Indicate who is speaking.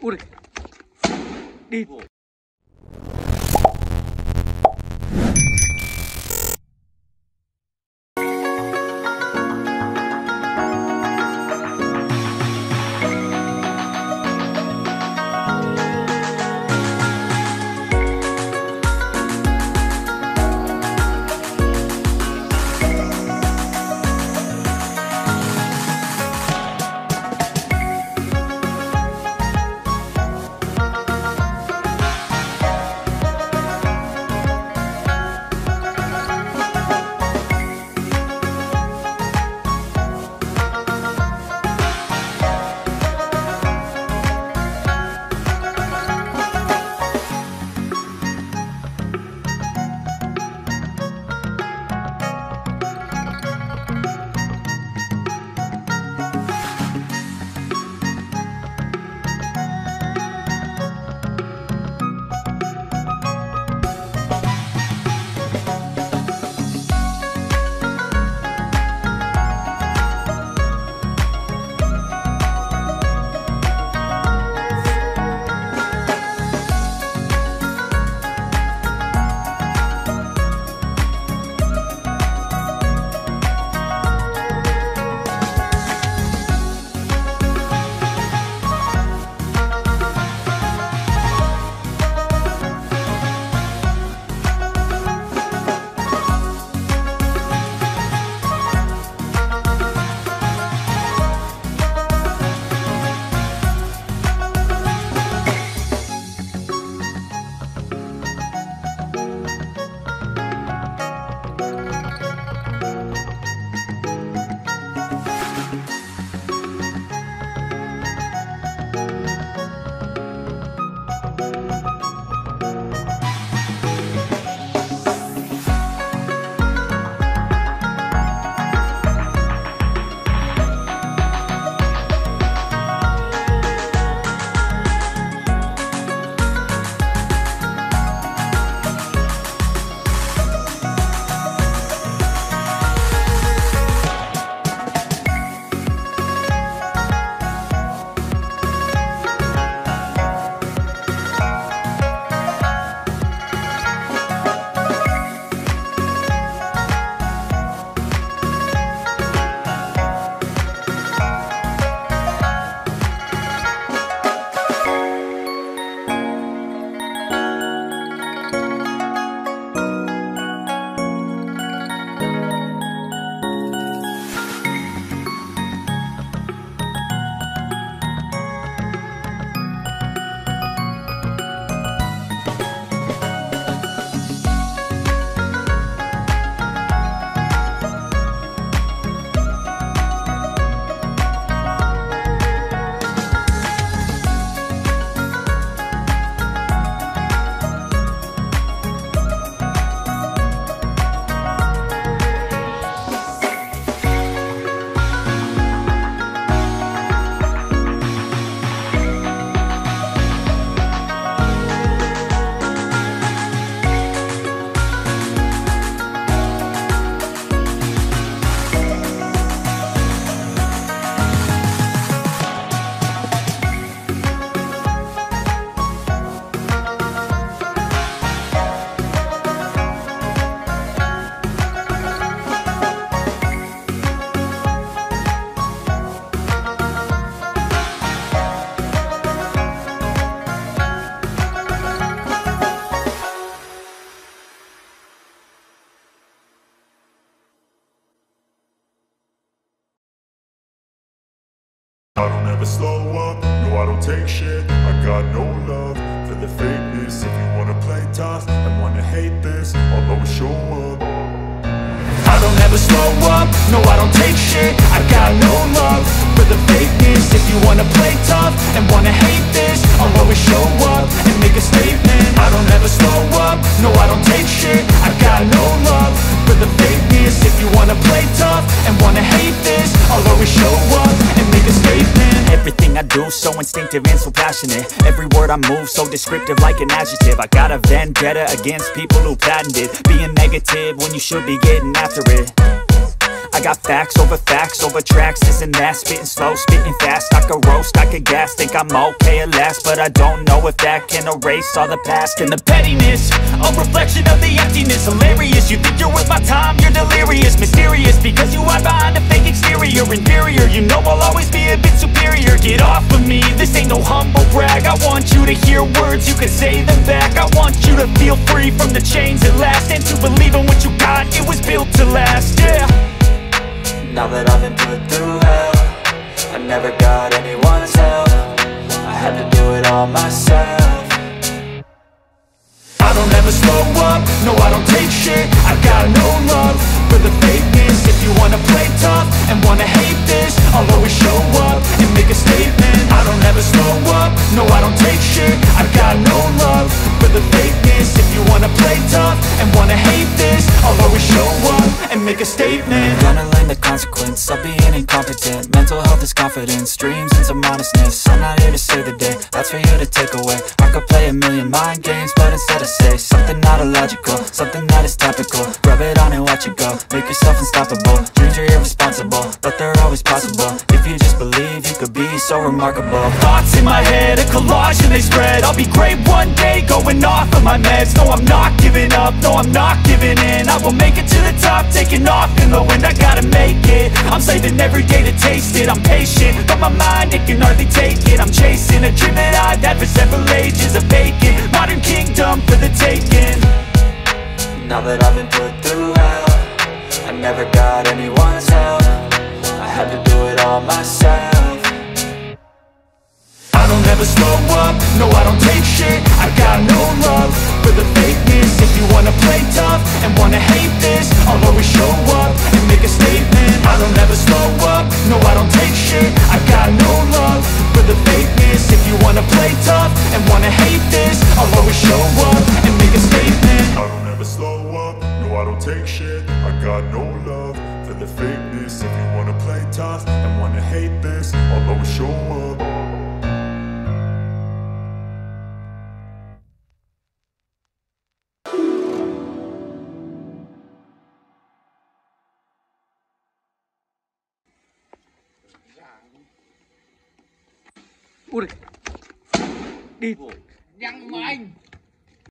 Speaker 1: Ui, đi.
Speaker 2: I don't ever slow up, no I don't take shit. I got no love for the fakeness. If you wanna play tough and wanna hate this, I'll always show up.
Speaker 3: I don't ever slow up, no I don't take shit. I got no love for the fakeness. If you wanna play tough and wanna hate this, I'll always show up and make a statement. I don't ever slow up, no I don't take shit. I got no love for the fakeness. If you wanna play tough and wanna hate this, I'll always show up and make a statement.
Speaker 4: Everything I do so instinctive and so passionate. Every word I move so descriptive like an adjective. I got a vendetta against people who patented being negative when you should be getting after it. I got facts over tracks, this and that. Spitting slow, spitting fast, I could roast, I could gas. Think I'm okay at last, but I don't know if that can erase all the past. And the pettiness, a reflection of the emptiness. Hilarious, you think you're worth my time, you're delirious. Mysterious, because you hide behind a fake exterior. Inferior, you know I'll always be a bit superior. Get off of me, this ain't no humble brag. I want you to hear words, you can say them back. I want you to feel free from the chains at last, and to believe in what you got, it was built to last, yeah.
Speaker 3: Now that I've been put through hell, I never got anyone's help, I had to do it all myself. I don't ever slow up, no I don't take shit. I got no love for the fakeness. If you wanna play tough and wanna hate this, I'll always show up and make a statement. I don't ever slow up, no I don't take shit. I got no love for the fakeness. If you wanna play tough and wanna hate this, I'll always show up and make a statement.
Speaker 4: Gonna learn the consequence of being incompetent. Mental health is confidence, dreams and some honestness. I'm not here to save the day, that's for you to take away. I could play a million mind games, but instead I say something not illogical, something that is topical. Rub it on and watch it go, make yourself unstoppable. Dreams are irresponsible, but they're always possible. If you just believe, you could be so remarkable.
Speaker 3: Thoughts in my head, a collage and they spread. I'll be great one day, going off of my meds. No, I'm not giving up, no, I'm not giving in. I will make it to the top, taking off in the wind. I gotta make it, I'm saving every day to taste it. I'm patient, but my mind, it can hardly take it. I'm chasing a dream that I've had for several ages. A vacant, modern kingdom for the taking.
Speaker 4: Now that I've been put through hell, I never got anyone's help, I had to do it all myself.
Speaker 3: I don't ever slow up, no I don't take shit. I got no love for the fakeness. If you wanna play tough and wanna hate this, I'll always show up and make a statement. I don't ever slow up, no I don't take shit. I got no love for the fakeness. If you wanna play tough and wanna hate this, I'll always show up and make a statement.
Speaker 2: I don't ever slow up, no I don't take shit. I got no love for the fakeness. If you wanna play tough and wanna hate this, I'll always show up.
Speaker 1: Ui, đi nhăn mà anh.